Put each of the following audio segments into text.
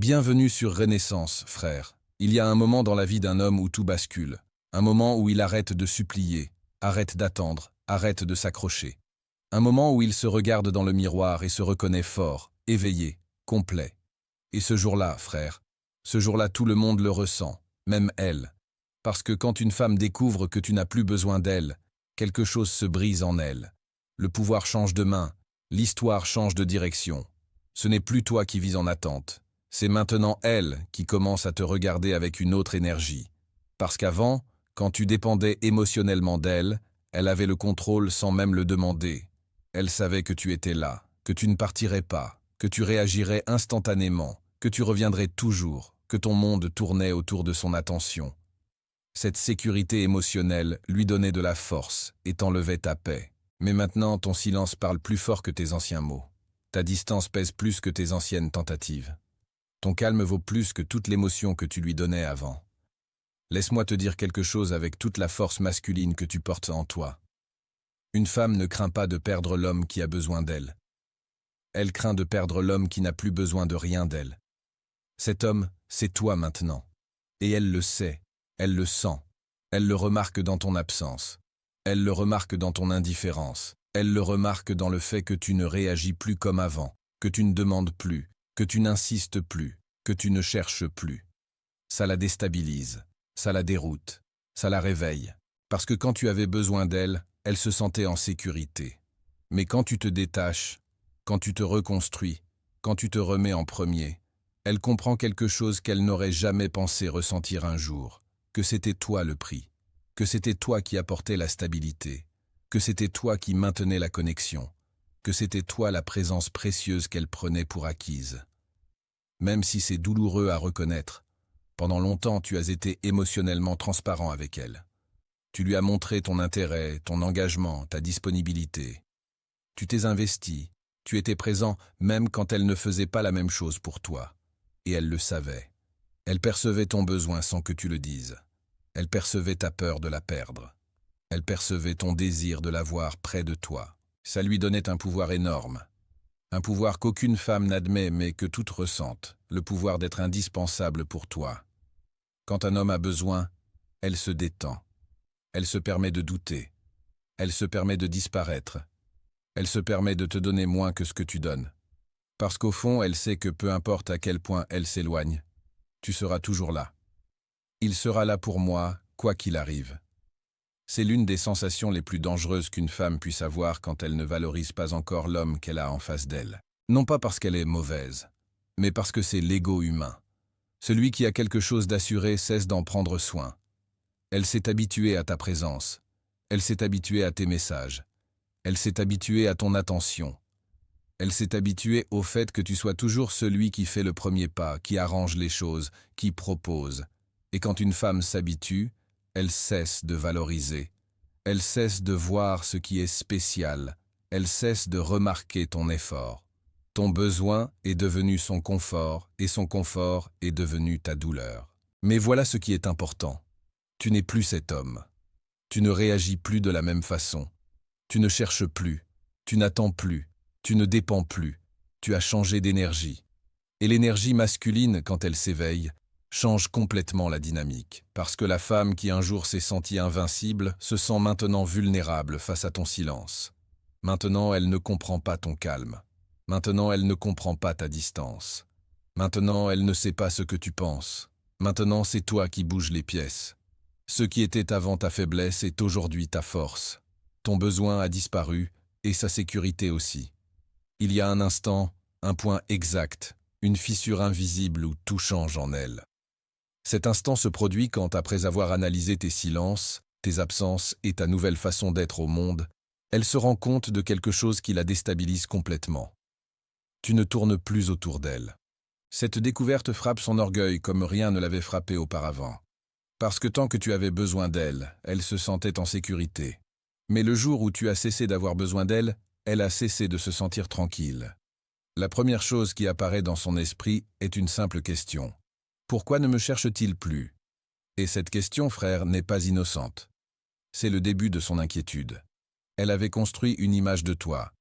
Bienvenue sur Renaissance, frère. Il y a un moment dans la vie d'un homme où tout bascule. Un moment où il arrête de supplier, arrête d'attendre, arrête de s'accrocher. Un moment où il se regarde dans le miroir et se reconnaît fort, éveillé, complet. Et ce jour-là, frère, ce jour-là tout le monde le ressent, même elle. Parce que quand une femme découvre que tu n'as plus besoin d'elle, quelque chose se brise en elle. Le pouvoir change de main, l'histoire change de direction. Ce n'est plus toi qui vis en attente. C'est maintenant elle qui commence à te regarder avec une autre énergie. Parce qu'avant, quand tu dépendais émotionnellement d'elle, elle avait le contrôle sans même le demander. Elle savait que tu étais là, que tu ne partirais pas, que tu réagirais instantanément, que tu reviendrais toujours, que ton monde tournait autour de son attention. Cette sécurité émotionnelle lui donnait de la force et t'enlevait ta paix. Mais maintenant, ton silence parle plus fort que tes anciens mots. Ta distance pèse plus que tes anciennes tentatives. Ton calme vaut plus que toute l'émotion que tu lui donnais avant. Laisse-moi te dire quelque chose avec toute la force masculine que tu portes en toi. Une femme ne craint pas de perdre l'homme qui a besoin d'elle. Elle craint de perdre l'homme qui n'a plus besoin de rien d'elle. Cet homme, c'est toi maintenant. Et elle le sait, elle le sent. Elle le remarque dans ton absence. Elle le remarque dans ton indifférence. Elle le remarque dans le fait que tu ne réagis plus comme avant, que tu ne demandes plus, que tu n'insistes plus, que tu ne cherches plus. Ça la déstabilise, ça la déroute, ça la réveille. Parce que quand tu avais besoin d'elle, elle se sentait en sécurité. Mais quand tu te détaches, quand tu te reconstruis, quand tu te remets en premier, elle comprend quelque chose qu'elle n'aurait jamais pensé ressentir un jour, que c'était toi le prix, que c'était toi qui apportais la stabilité, que c'était toi qui maintenais la connexion, que c'était toi la présence précieuse qu'elle prenait pour acquise. Même si c'est douloureux à reconnaître, pendant longtemps tu as été émotionnellement transparent avec elle. Tu lui as montré ton intérêt, ton engagement, ta disponibilité. Tu t'es investi, tu étais présent même quand elle ne faisait pas la même chose pour toi. Et elle le savait. Elle percevait ton besoin sans que tu le dises. Elle percevait ta peur de la perdre. Elle percevait ton désir de la voir près de toi. Ça lui donnait un pouvoir énorme. Un pouvoir qu'aucune femme n'admet mais que toutes ressentent, le pouvoir d'être indispensable pour toi. Quand un homme a besoin, elle se détend. Elle se permet de douter. Elle se permet de disparaître. Elle se permet de te donner moins que ce que tu donnes. Parce qu'au fond, elle sait que peu importe à quel point elle s'éloigne, tu seras toujours là. Il sera là pour moi, quoi qu'il arrive. C'est l'une des sensations les plus dangereuses qu'une femme puisse avoir quand elle ne valorise pas encore l'homme qu'elle a en face d'elle. Non pas parce qu'elle est mauvaise, mais parce que c'est l'ego humain. Celui qui a quelque chose d'assuré cesse d'en prendre soin. Elle s'est habituée à ta présence. Elle s'est habituée à tes messages. Elle s'est habituée à ton attention. Elle s'est habituée au fait que tu sois toujours celui qui fait le premier pas, qui arrange les choses, qui propose. Et quand une femme s'habitue, elle cesse de valoriser. Elle cesse de voir ce qui est spécial. Elle cesse de remarquer ton effort. Ton besoin est devenu son confort et son confort est devenu ta douleur. Mais voilà ce qui est important. Tu n'es plus cet homme. Tu ne réagis plus de la même façon. Tu ne cherches plus. Tu n'attends plus. Tu ne dépends plus. Tu as changé d'énergie. Et l'énergie masculine, quand elle s'éveille, change complètement la dynamique, parce que la femme qui un jour s'est sentie invincible se sent maintenant vulnérable face à ton silence. Maintenant, elle ne comprend pas ton calme. Maintenant, elle ne comprend pas ta distance. Maintenant, elle ne sait pas ce que tu penses. Maintenant, c'est toi qui bouges les pièces. Ce qui était avant ta faiblesse est aujourd'hui ta force. Ton besoin a disparu, et sa sécurité aussi. Il y a un instant, un point exact, une fissure invisible où tout change en elle. Cet instant se produit quand, après avoir analysé tes silences, tes absences et ta nouvelle façon d'être au monde, elle se rend compte de quelque chose qui la déstabilise complètement. Tu ne tournes plus autour d'elle. Cette découverte frappe son orgueil comme rien ne l'avait frappé auparavant. Parce que tant que tu avais besoin d'elle, elle se sentait en sécurité. Mais le jour où tu as cessé d'avoir besoin d'elle, elle a cessé de se sentir tranquille. La première chose qui apparaît dans son esprit est une simple question. Pourquoi ne me cherche-t-il plus? Et cette question, frère, n'est pas innocente. C'est le début de son inquiétude. Elle avait construit une image de toi.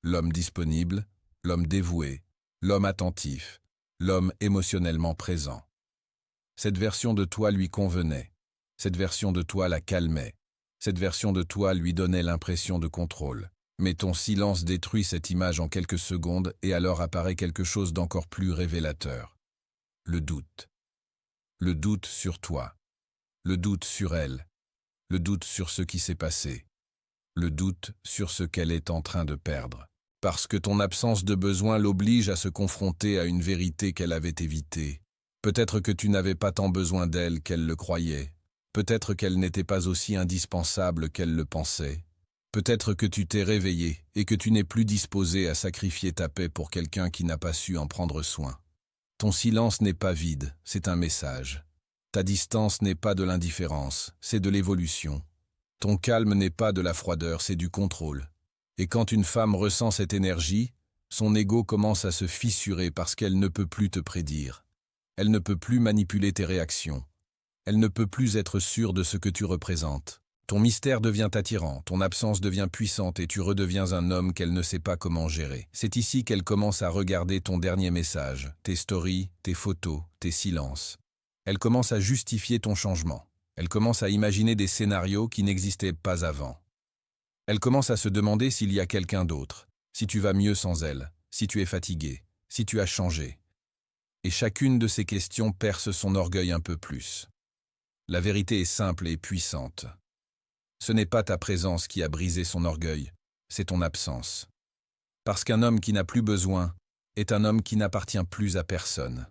L'homme disponible, l'homme dévoué, l'homme attentif, l'homme émotionnellement présent. Cette version de toi lui convenait. Cette version de toi la calmait. Cette version de toi lui donnait l'impression de contrôle. Mais ton silence détruit cette image en quelques secondes et alors apparaît quelque chose d'encore plus révélateur. Le doute. Le doute sur toi. Le doute sur elle. Le doute sur ce qui s'est passé. Le doute sur ce qu'elle est en train de perdre. Parce que ton absence de besoin l'oblige à se confronter à une vérité qu'elle avait évitée. Peut-être que tu n'avais pas tant besoin d'elle qu'elle le croyait. Peut-être qu'elle n'était pas aussi indispensable qu'elle le pensait. Peut-être que tu t'es réveillé et que tu n'es plus disposé à sacrifier ta paix pour quelqu'un qui n'a pas su en prendre soin. Ton silence n'est pas vide, c'est un message. Ta distance n'est pas de l'indifférence, c'est de l'évolution. Ton calme n'est pas de la froideur, c'est du contrôle. Et quand une femme ressent cette énergie, son ego commence à se fissurer parce qu'elle ne peut plus te prédire. Elle ne peut plus manipuler tes réactions. Elle ne peut plus être sûre de ce que tu représentes. Ton mystère devient attirant, ton absence devient puissante et tu redeviens un homme qu'elle ne sait pas comment gérer. C'est ici qu'elle commence à regarder ton dernier message, tes stories, tes photos, tes silences. Elle commence à justifier ton changement. Elle commence à imaginer des scénarios qui n'existaient pas avant. Elle commence à se demander s'il y a quelqu'un d'autre, si tu vas mieux sans elle, si tu es fatigué, si tu as changé. Et chacune de ces questions perce son orgueil un peu plus. La vérité est simple et puissante. Ce n'est pas ta présence qui a brisé son orgueil, c'est ton absence. Parce qu'un homme qui n'a plus besoin est un homme qui n'appartient plus à personne.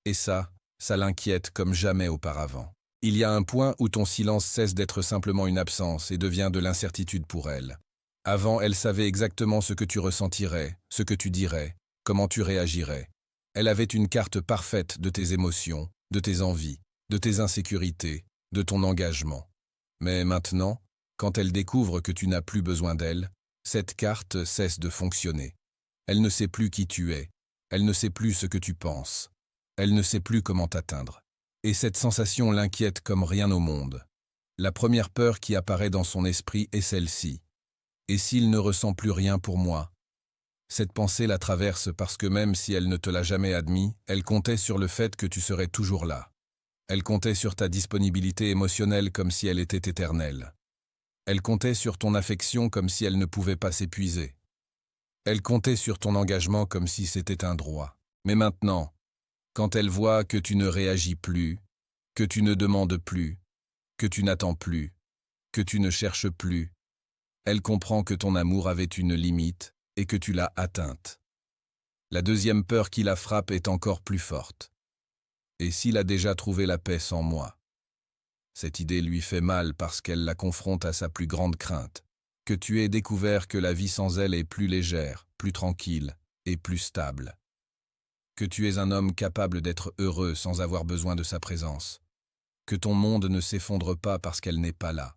Et ça l'inquiète comme jamais auparavant. Il y a un point où ton silence cesse d'être simplement une absence et devient de l'incertitude pour elle. Avant, elle savait exactement ce que tu ressentirais, ce que tu dirais, comment tu réagirais. Elle avait une carte parfaite de tes émotions, de tes envies, de tes insécurités, de ton engagement. Mais maintenant, quand elle découvre que tu n'as plus besoin d'elle, cette carte cesse de fonctionner. Elle ne sait plus qui tu es, elle ne sait plus ce que tu penses, elle ne sait plus comment t'atteindre. Et cette sensation l'inquiète comme rien au monde. La première peur qui apparaît dans son esprit est celle-ci. Et s'il ne ressent plus rien pour moi? Cette pensée la traverse parce que même si elle ne te l'a jamais admis, elle comptait sur le fait que tu serais toujours là. Elle comptait sur ta disponibilité émotionnelle comme si elle était éternelle. Elle comptait sur ton affection comme si elle ne pouvait pas s'épuiser. Elle comptait sur ton engagement comme si c'était un droit. Mais maintenant, quand elle voit que tu ne réagis plus, que tu ne demandes plus, que tu n'attends plus, que tu ne cherches plus, elle comprend que ton amour avait une limite et que tu l'as atteinte. La deuxième peur qui la frappe est encore plus forte. Et s'il a déjà trouvé la paix sans moi? Cette idée lui fait mal parce qu'elle la confronte à sa plus grande crainte, que tu aies découvert que la vie sans elle est plus légère, plus tranquille et plus stable. Que tu es un homme capable d'être heureux sans avoir besoin de sa présence. Que ton monde ne s'effondre pas parce qu'elle n'est pas là.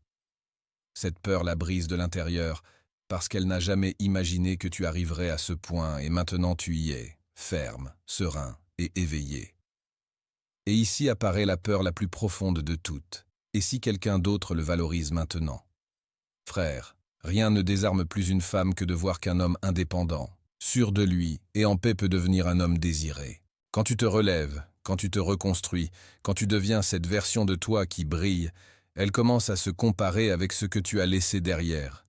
Cette peur la brise de l'intérieur parce qu'elle n'a jamais imaginé que tu arriverais à ce point et maintenant tu y es, ferme, serein et éveillé. Et ici apparaît la peur la plus profonde de toutes. Et si quelqu'un d'autre le valorise maintenant? Frère, rien ne désarme plus une femme que de voir qu'un homme indépendant, sûr de lui et en paix peut devenir un homme désiré. Quand tu te relèves, quand tu te reconstruis, quand tu deviens cette version de toi qui brille, elle commence à se comparer avec ce que tu as laissé derrière.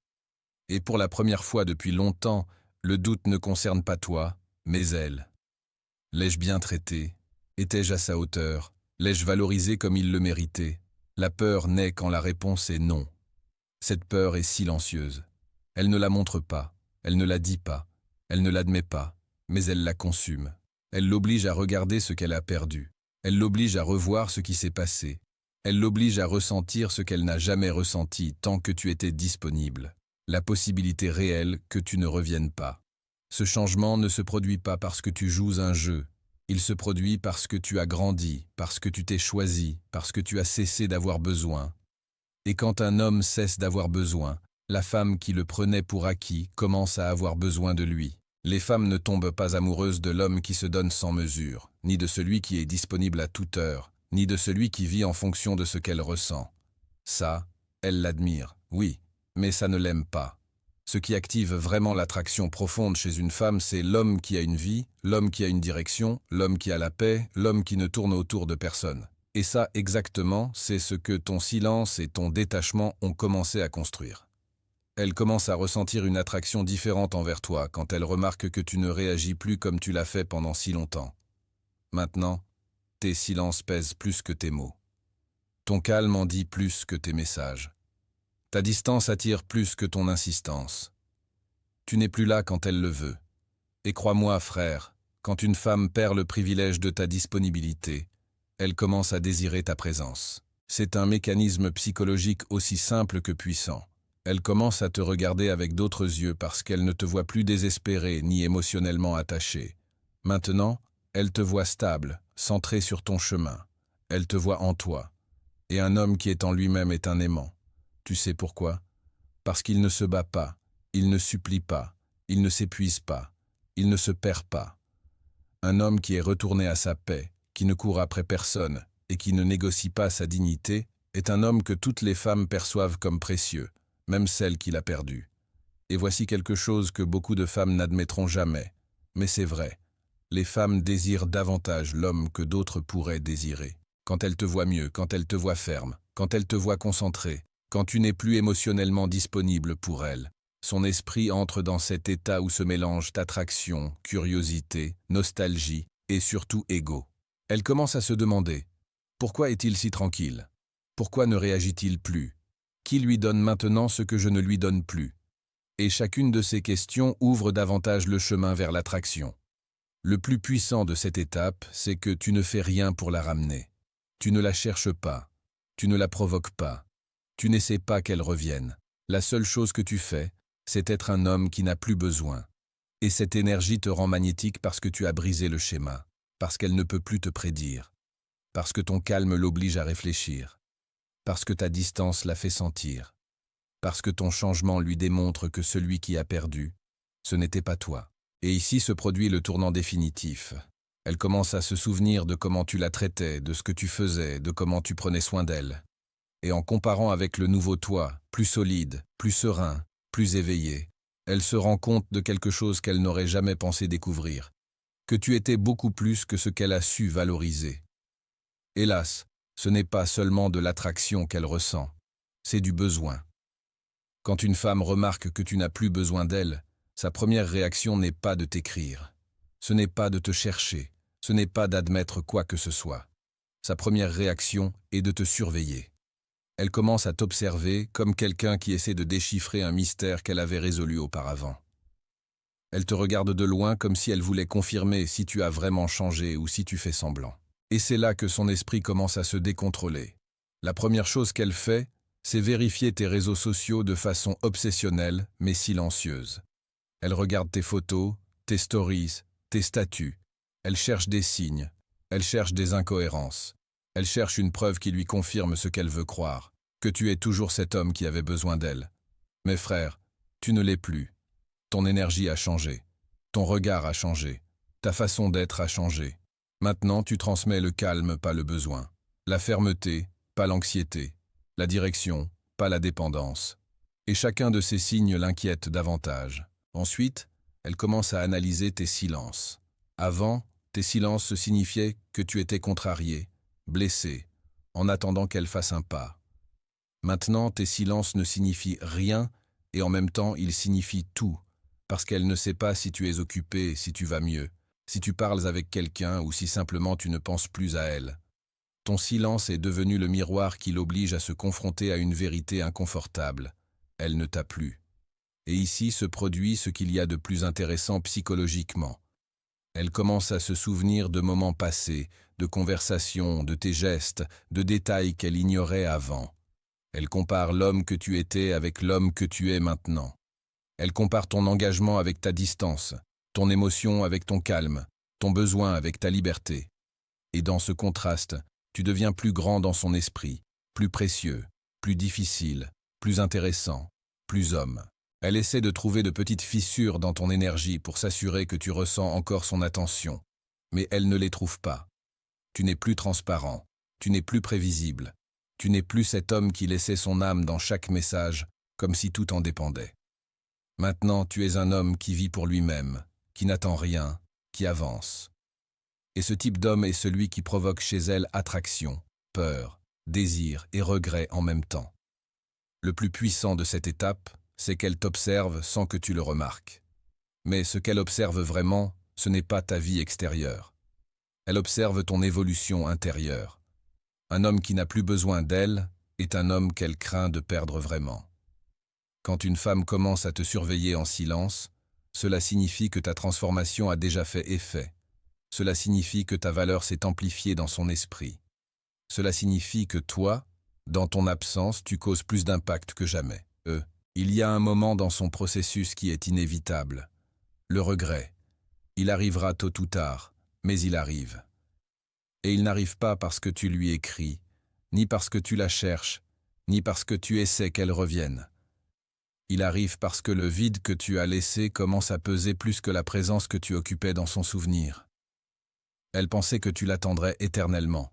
Et pour la première fois depuis longtemps, le doute ne concerne pas toi, mais elle. L'ai-je bien traité? Étais-je à sa hauteur? L'ai-je valorisé comme il le méritait? La peur naît quand la réponse est non. Cette peur est silencieuse. Elle ne la montre pas, elle ne la dit pas, elle ne l'admet pas, mais elle la consume. Elle l'oblige à regarder ce qu'elle a perdu. Elle l'oblige à revoir ce qui s'est passé. Elle l'oblige à ressentir ce qu'elle n'a jamais ressenti tant que tu étais disponible. La possibilité réelle que tu ne reviennes pas. Ce changement ne se produit pas parce que tu joues un jeu. Il se produit parce que tu as grandi, parce que tu t'es choisi, parce que tu as cessé d'avoir besoin. Et quand un homme cesse d'avoir besoin, la femme qui le prenait pour acquis commence à avoir besoin de lui. Les femmes ne tombent pas amoureuses de l'homme qui se donne sans mesure, ni de celui qui est disponible à toute heure, ni de celui qui vit en fonction de ce qu'elle ressent. Ça, elles l'admirent, oui, mais ça ne l'aime pas. Ce qui active vraiment l'attraction profonde chez une femme, c'est l'homme qui a une vie, l'homme qui a une direction, l'homme qui a la paix, l'homme qui ne tourne autour de personne. Et ça, exactement, c'est ce que ton silence et ton détachement ont commencé à construire. Elle commence à ressentir une attraction différente envers toi quand elle remarque que tu ne réagis plus comme tu l'as fait pendant si longtemps. Maintenant, tes silences pèsent plus que tes mots. Ton calme en dit plus que tes messages. Ta distance attire plus que ton insistance. Tu n'es plus là quand elle le veut. Et crois-moi, frère, quand une femme perd le privilège de ta disponibilité, elle commence à désirer ta présence. C'est un mécanisme psychologique aussi simple que puissant. Elle commence à te regarder avec d'autres yeux parce qu'elle ne te voit plus désespéré ni émotionnellement attaché. Maintenant, elle te voit stable, centré sur ton chemin. Elle te voit en toi. Et un homme qui est en lui-même est un aimant. Tu sais pourquoi? Parce qu'il ne se bat pas, il ne supplie pas, il ne s'épuise pas, il ne se perd pas. Un homme qui est retourné à sa paix, qui ne court après personne et qui ne négocie pas sa dignité, est un homme que toutes les femmes perçoivent comme précieux, même celle qu'il a perdue. Et voici quelque chose que beaucoup de femmes n'admettront jamais. Mais c'est vrai, les femmes désirent davantage l'homme que d'autres pourraient désirer. Quand elles te voient mieux, quand elles te voient ferme, quand elles te voient concentrée, quand tu n'es plus émotionnellement disponible pour elles, son esprit entre dans cet état où se mélangent attraction, curiosité, nostalgie et surtout ego. Elle commence à se demander « Pourquoi est-il si tranquille? Pourquoi ne réagit-il plus? Qui lui donne maintenant ce que je ne lui donne plus ?» Et chacune de ces questions ouvre davantage le chemin vers l'attraction. Le plus puissant de cette étape, c'est que tu ne fais rien pour la ramener. Tu ne la cherches pas, tu ne la provoques pas, tu n'essaies pas qu'elle revienne. La seule chose que tu fais, c'est être un homme qui n'a plus besoin. Et cette énergie te rend magnétique parce que tu as brisé le schéma, parce qu'elle ne peut plus te prédire, parce que ton calme l'oblige à réfléchir, parce que ta distance la fait sentir, parce que ton changement lui démontre que celui qui a perdu, ce n'était pas toi. Et ici se produit le tournant définitif. Elle commence à se souvenir de comment tu la traitais, de ce que tu faisais, de comment tu prenais soin d'elle. Et en comparant avec le nouveau toi, plus solide, plus serein, plus éveillé, elle se rend compte de quelque chose qu'elle n'aurait jamais pensé découvrir, que tu étais beaucoup plus que ce qu'elle a su valoriser. Hélas, ce n'est pas seulement de l'attraction qu'elle ressent, c'est du besoin. Quand une femme remarque que tu n'as plus besoin d'elle, sa première réaction n'est pas de t'écrire. Ce n'est pas de te chercher, ce n'est pas d'admettre quoi que ce soit. Sa première réaction est de te surveiller. Elle commence à t'observer comme quelqu'un qui essaie de déchiffrer un mystère qu'elle avait résolu auparavant. Elle te regarde de loin comme si elle voulait confirmer si tu as vraiment changé ou si tu fais semblant. Et c'est là que son esprit commence à se décontrôler. La première chose qu'elle fait, c'est vérifier tes réseaux sociaux de façon obsessionnelle mais silencieuse. Elle regarde tes photos, tes stories, tes statuts. Elle cherche des signes, elle cherche des incohérences. Elle cherche une preuve qui lui confirme ce qu'elle veut croire, que tu es toujours cet homme qui avait besoin d'elle. Mais frère, tu ne l'es plus. Ton énergie a changé, ton regard a changé, ta façon d'être a changé. Maintenant, tu transmets le calme, pas le besoin, la fermeté, pas l'anxiété, la direction, pas la dépendance. Et chacun de ces signes l'inquiète davantage. Ensuite, elle commence à analyser tes silences. Avant, tes silences signifiaient que tu étais contrarié, blessé, en attendant qu'elle fasse un pas. Maintenant, tes silences ne signifient rien et en même temps, ils signifient tout, parce qu'elle ne sait pas si tu es occupé, si tu vas mieux, si tu parles avec quelqu'un ou si simplement tu ne penses plus à elle. Ton silence est devenu le miroir qui l'oblige à se confronter à une vérité inconfortable. Elle ne t'a plus. Et ici se produit ce qu'il y a de plus intéressant psychologiquement. Elle commence à se souvenir de moments passés, de conversations, de tes gestes, de détails qu'elle ignorait avant. Elle compare l'homme que tu étais avec l'homme que tu es maintenant. Elle compare ton engagement avec ta distance, ton émotion avec ton calme, ton besoin avec ta liberté. Et dans ce contraste, tu deviens plus grand dans son esprit, plus précieux, plus difficile, plus intéressant, plus homme. Elle essaie de trouver de petites fissures dans ton énergie pour s'assurer que tu ressens encore son attention. Mais elle ne les trouve pas. Tu n'es plus transparent, tu n'es plus prévisible. Tu n'es plus cet homme qui laissait son âme dans chaque message, comme si tout en dépendait. Maintenant, tu es un homme qui vit pour lui-même, qui n'attend rien, qui avance. Et ce type d'homme est celui qui provoque chez elle attraction, peur, désir et regret en même temps. Le plus puissant de cette étape, c'est qu'elle t'observe sans que tu le remarques. Mais ce qu'elle observe vraiment, ce n'est pas ta vie extérieure. Elle observe ton évolution intérieure. Un homme qui n'a plus besoin d'elle est un homme qu'elle craint de perdre vraiment. Quand une femme commence à te surveiller en silence, cela signifie que ta transformation a déjà fait effet. Cela signifie que ta valeur s'est amplifiée dans son esprit. Cela signifie que toi, dans ton absence, tu causes plus d'impact que jamais. Il y a un moment dans son processus qui est inévitable. Le regret. Il arrivera tôt ou tard, mais il arrive. Et il n'arrive pas parce que tu lui écris, ni parce que tu la cherches, ni parce que tu essaies qu'elle revienne. Il arrive parce que le vide que tu as laissé commence à peser plus que la présence que tu occupais dans son souvenir. Elle pensait que tu l'attendrais éternellement.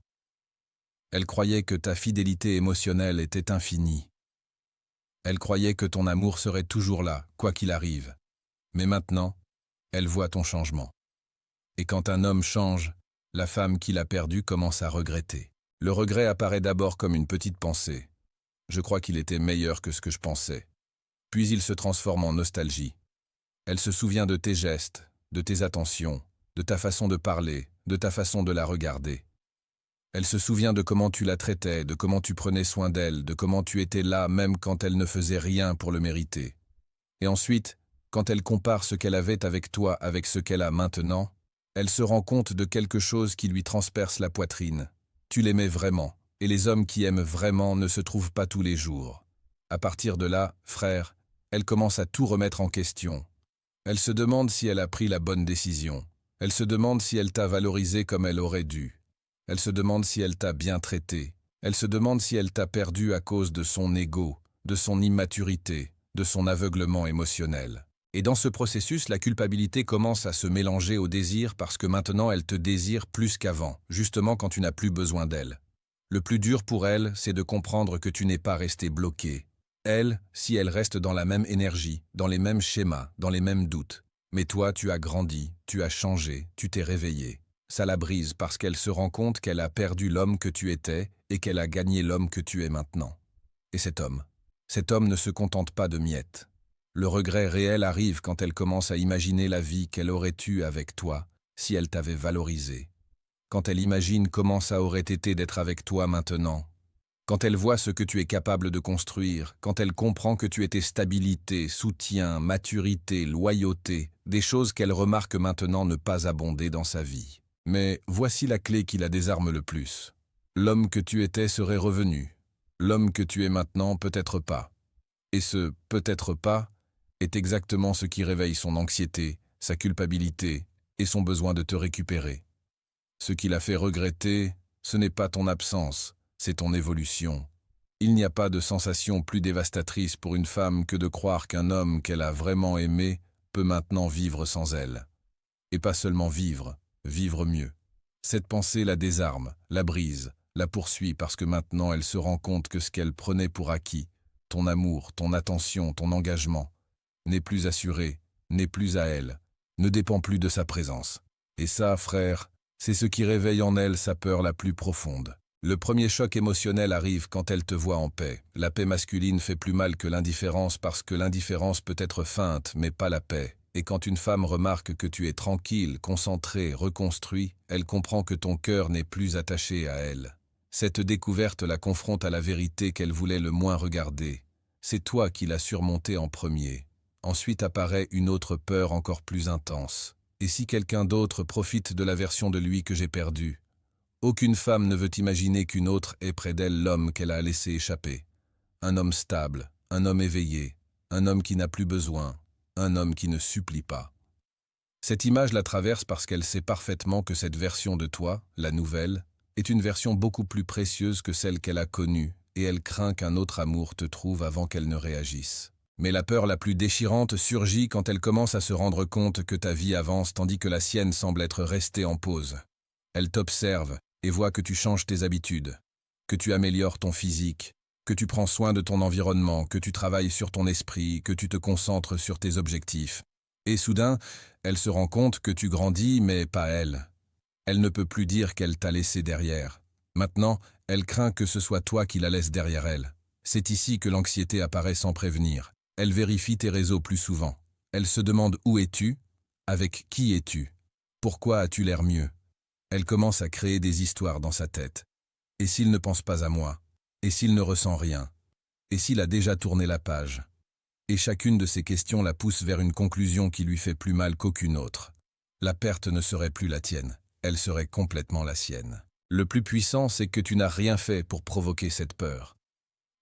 Elle croyait que ta fidélité émotionnelle était infinie. Elle croyait que ton amour serait toujours là, quoi qu'il arrive. Mais maintenant, elle voit ton changement. Et quand un homme change, la femme qu'il a perdue commence à regretter. Le regret apparaît d'abord comme une petite pensée. Je crois qu'il était meilleur que ce que je pensais. Puis il se transforme en nostalgie. Elle se souvient de tes gestes, de tes attentions, de ta façon de parler, de ta façon de la regarder. Elle se souvient de comment tu la traitais, de comment tu prenais soin d'elle, de comment tu étais là même quand elle ne faisait rien pour le mériter. Et ensuite, quand elle compare ce qu'elle avait avec toi avec ce qu'elle a maintenant, elle se rend compte de quelque chose qui lui transperce la poitrine. Tu l'aimais vraiment, et les hommes qui aiment vraiment ne se trouvent pas tous les jours. À partir de là, frère, elle commence à tout remettre en question. Elle se demande si elle a pris la bonne décision. Elle se demande si elle t'a valorisé comme elle aurait dû. Elle se demande si elle t'a bien traité. Elle se demande si elle t'a perdu à cause de son ego, de son immaturité, de son aveuglement émotionnel. Et dans ce processus, la culpabilité commence à se mélanger au désir parce que maintenant elle te désire plus qu'avant, justement quand tu n'as plus besoin d'elle. Le plus dur pour elle, c'est de comprendre que tu n'es pas resté bloqué. Elle, si elle reste dans la même énergie, dans les mêmes schémas, dans les mêmes doutes. Mais toi, tu as grandi, tu as changé, tu t'es réveillé. Ça la brise parce qu'elle se rend compte qu'elle a perdu l'homme que tu étais et qu'elle a gagné l'homme que tu es maintenant. Et cet homme ne se contente pas de miettes. Le regret réel arrive quand elle commence à imaginer la vie qu'elle aurait eue avec toi si elle t'avait valorisé. Quand elle imagine comment ça aurait été d'être avec toi maintenant. Quand elle voit ce que tu es capable de construire, quand elle comprend que tu étais stabilité, soutien, maturité, loyauté, des choses qu'elle remarque maintenant ne pas abonder dans sa vie. Mais voici la clé qui la désarme le plus. L'homme que tu étais serait revenu. L'homme que tu es maintenant peut-être pas. Et ce « peut-être pas » est exactement ce qui réveille son anxiété, sa culpabilité et son besoin de te récupérer. Ce qui l'a fait regretter, ce n'est pas ton absence, c'est ton évolution. Il n'y a pas de sensation plus dévastatrice pour une femme que de croire qu'un homme qu'elle a vraiment aimé peut maintenant vivre sans elle. Et pas seulement vivre, vivre mieux. Cette pensée la désarme, la brise, la poursuit parce que maintenant elle se rend compte que ce qu'elle prenait pour acquis, ton amour, ton attention, ton engagement, n'est plus assuré, n'est plus à elle, ne dépend plus de sa présence. Et ça, frère, c'est ce qui réveille en elle sa peur la plus profonde. Le premier choc émotionnel arrive quand elle te voit en paix. La paix masculine fait plus mal que l'indifférence parce que l'indifférence peut être feinte, mais pas la paix. Et quand une femme remarque que tu es tranquille, concentré, reconstruit, elle comprend que ton cœur n'est plus attaché à elle. Cette découverte la confronte à la vérité qu'elle voulait le moins regarder. C'est toi qui l'as surmontée en premier. Ensuite apparaît une autre peur encore plus intense. Et si quelqu'un d'autre profite de la version de lui que j'ai perdue? Aucune femme ne veut imaginer qu'une autre ait près d'elle l'homme qu'elle a laissé échapper. Un homme stable, un homme éveillé, un homme qui n'a plus besoin, un homme qui ne supplie pas. Cette image la traverse parce qu'elle sait parfaitement que cette version de toi, la nouvelle, est une version beaucoup plus précieuse que celle qu'elle a connue, et elle craint qu'un autre amour te trouve avant qu'elle ne réagisse. Mais la peur la plus déchirante surgit quand elle commence à se rendre compte que ta vie avance tandis que la sienne semble être restée en pause. Elle t'observe et voit que tu changes tes habitudes, que tu améliores ton physique, que tu prends soin de ton environnement, que tu travailles sur ton esprit, que tu te concentres sur tes objectifs. Et soudain, elle se rend compte que tu grandis, mais pas elle. Elle ne peut plus dire qu'elle t'a laissé derrière. Maintenant, elle craint que ce soit toi qui la laisses derrière elle. C'est ici que l'anxiété apparaît sans prévenir. Elle vérifie tes réseaux plus souvent. Elle se demande où es-tu? Avec qui es-tu? Pourquoi as-tu l'air mieux? Elle commence à créer des histoires dans sa tête. Et s'il ne pense pas à moi? Et s'il ne ressent rien? Et s'il a déjà tourné la page? Et chacune de ces questions la pousse vers une conclusion qui lui fait plus mal qu'aucune autre. La perte ne serait plus la tienne, elle serait complètement la sienne. Le plus puissant, c'est que tu n'as rien fait pour provoquer cette peur.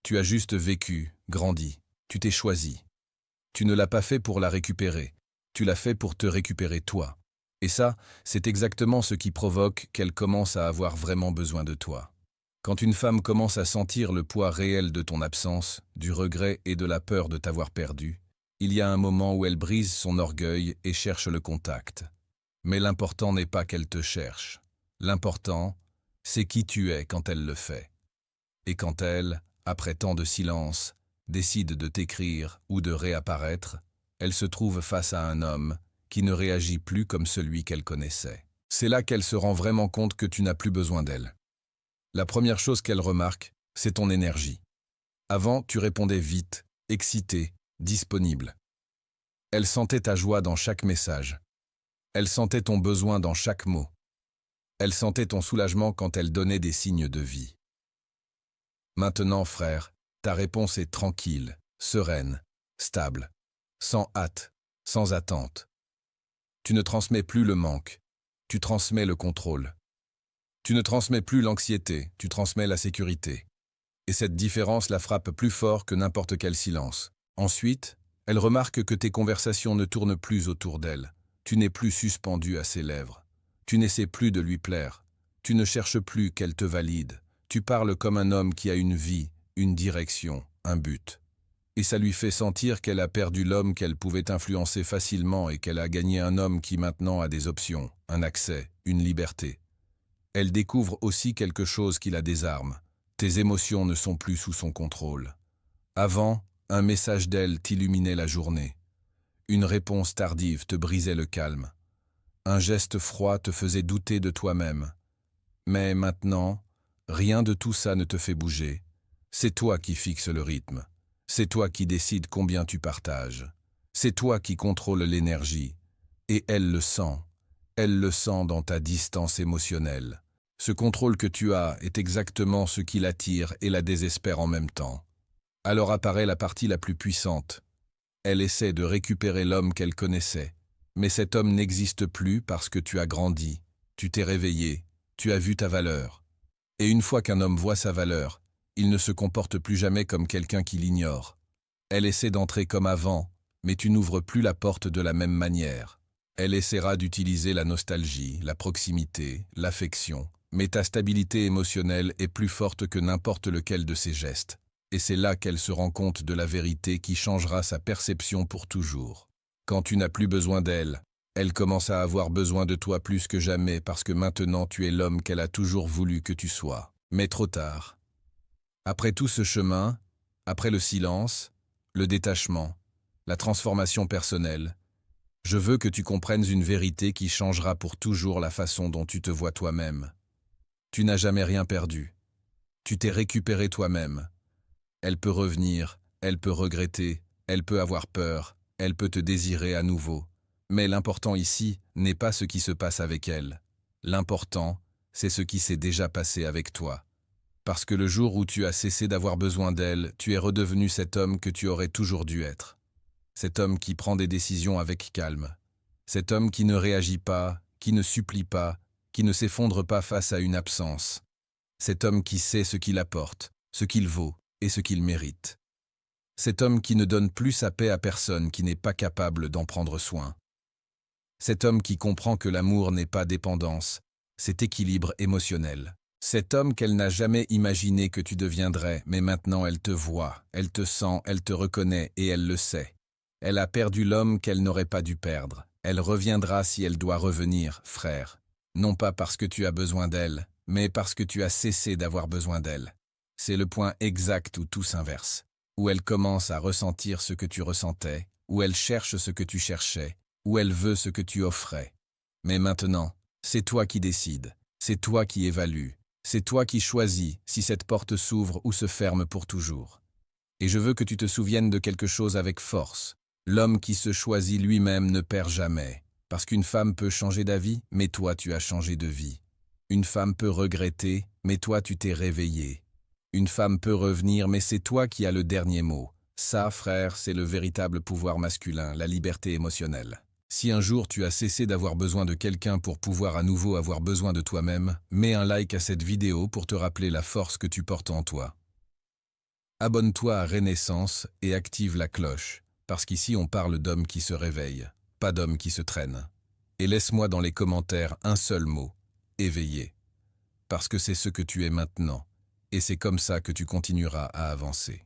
Tu as juste vécu, grandi, tu t'es choisi. Tu ne l'as pas fait pour la récupérer, tu l'as fait pour te récupérer toi. Et ça, c'est exactement ce qui provoque qu'elle commence à avoir vraiment besoin de toi. Quand une femme commence à sentir le poids réel de ton absence, du regret et de la peur de t'avoir perdu, il y a un moment où elle brise son orgueil et cherche le contact. Mais l'important n'est pas qu'elle te cherche. L'important, c'est qui tu es quand elle le fait. Et quand elle, après tant de silence, décide de t'écrire ou de réapparaître, elle se trouve face à un homme qui ne réagit plus comme celui qu'elle connaissait. C'est là qu'elle se rend vraiment compte que tu n'as plus besoin d'elle. La première chose qu'elle remarque, c'est ton énergie. Avant, tu répondais vite, excité, disponible. Elle sentait ta joie dans chaque message. Elle sentait ton besoin dans chaque mot. Elle sentait ton soulagement quand elle donnait des signes de vie. Maintenant, frère, ta réponse est tranquille, sereine, stable, sans hâte, sans attente. Tu ne transmets plus le manque, tu transmets le contrôle. Tu ne transmets plus l'anxiété, tu transmets la sécurité. Et cette différence la frappe plus fort que n'importe quel silence. Ensuite, elle remarque que tes conversations ne tournent plus autour d'elle. Tu n'es plus suspendu à ses lèvres. Tu n'essaies plus de lui plaire. Tu ne cherches plus qu'elle te valide. Tu parles comme un homme qui a une vie, une direction, un but. Et ça lui fait sentir qu'elle a perdu l'homme qu'elle pouvait influencer facilement et qu'elle a gagné un homme qui maintenant a des options, un accès, une liberté. Elle découvre aussi quelque chose qui la désarme. Tes émotions ne sont plus sous son contrôle. Avant, un message d'elle t'illuminait la journée. Une réponse tardive te brisait le calme. Un geste froid te faisait douter de toi-même. Mais maintenant, rien de tout ça ne te fait bouger. C'est toi qui fixes le rythme. C'est toi qui décides combien tu partages. C'est toi qui contrôles l'énergie. Et elle le sent. Elle le sent dans ta distance émotionnelle. Ce contrôle que tu as est exactement ce qui l'attire et la désespère en même temps. Alors apparaît la partie la plus puissante. Elle essaie de récupérer l'homme qu'elle connaissait. Mais cet homme n'existe plus parce que tu as grandi, tu t'es réveillé, tu as vu ta valeur. Et une fois qu'un homme voit sa valeur, il ne se comporte plus jamais comme quelqu'un qui l'ignore. Elle essaie d'entrer comme avant, mais tu n'ouvres plus la porte de la même manière. Elle essaiera d'utiliser la nostalgie, la proximité, l'affection. Mais ta stabilité émotionnelle est plus forte que n'importe lequel de ces gestes. Et c'est là qu'elle se rend compte de la vérité qui changera sa perception pour toujours. Quand tu n'as plus besoin d'elle, elle commence à avoir besoin de toi plus que jamais parce que maintenant tu es l'homme qu'elle a toujours voulu que tu sois. Mais trop tard. Après tout ce chemin, après le silence, le détachement, la transformation personnelle, je veux que tu comprennes une vérité qui changera pour toujours la façon dont tu te vois toi-même. Tu n'as jamais rien perdu. Tu t'es récupéré toi-même. Elle peut revenir, elle peut regretter, elle peut avoir peur, elle peut te désirer à nouveau. Mais l'important ici n'est pas ce qui se passe avec elle. L'important, c'est ce qui s'est déjà passé avec toi. Parce que le jour où tu as cessé d'avoir besoin d'elle, tu es redevenu cet homme que tu aurais toujours dû être. Cet homme qui prend des décisions avec calme. Cet homme qui ne réagit pas, qui ne supplie pas, qui ne s'effondre pas face à une absence. Cet homme qui sait ce qu'il apporte, ce qu'il vaut et ce qu'il mérite. Cet homme qui ne donne plus sa paix à personne qui n'est pas capable d'en prendre soin. Cet homme qui comprend que l'amour n'est pas dépendance, c'est équilibre émotionnel. Cet homme qu'elle n'a jamais imaginé que tu deviendrais, mais maintenant elle te voit, elle te sent, elle te reconnaît et elle le sait. Elle a perdu l'homme qu'elle n'aurait pas dû perdre. Elle reviendra si elle doit revenir, frère. Non pas parce que tu as besoin d'elle, mais parce que tu as cessé d'avoir besoin d'elle. C'est le point exact où tout s'inverse, où elle commence à ressentir ce que tu ressentais, où elle cherche ce que tu cherchais, où elle veut ce que tu offrais. Mais maintenant, c'est toi qui décides, c'est toi qui évalues, c'est toi qui choisis si cette porte s'ouvre ou se ferme pour toujours. Et je veux que tu te souviennes de quelque chose avec force. L'homme qui se choisit lui-même ne perd jamais. Parce qu'une femme peut changer d'avis, mais toi tu as changé de vie. Une femme peut regretter, mais toi tu t'es réveillé. Une femme peut revenir, mais c'est toi qui as le dernier mot. Ça, frère, c'est le véritable pouvoir masculin, la liberté émotionnelle. Si un jour tu as cessé d'avoir besoin de quelqu'un pour pouvoir à nouveau avoir besoin de toi-même, mets un like à cette vidéo pour te rappeler la force que tu portes en toi. Abonne-toi à Renaissance et active la cloche, parce qu'ici on parle d'hommes qui se réveillent, pas d'hommes qui se traînent. Et laisse-moi dans les commentaires un seul mot, éveillé. Parce que c'est ce que tu es maintenant, et c'est comme ça que tu continueras à avancer.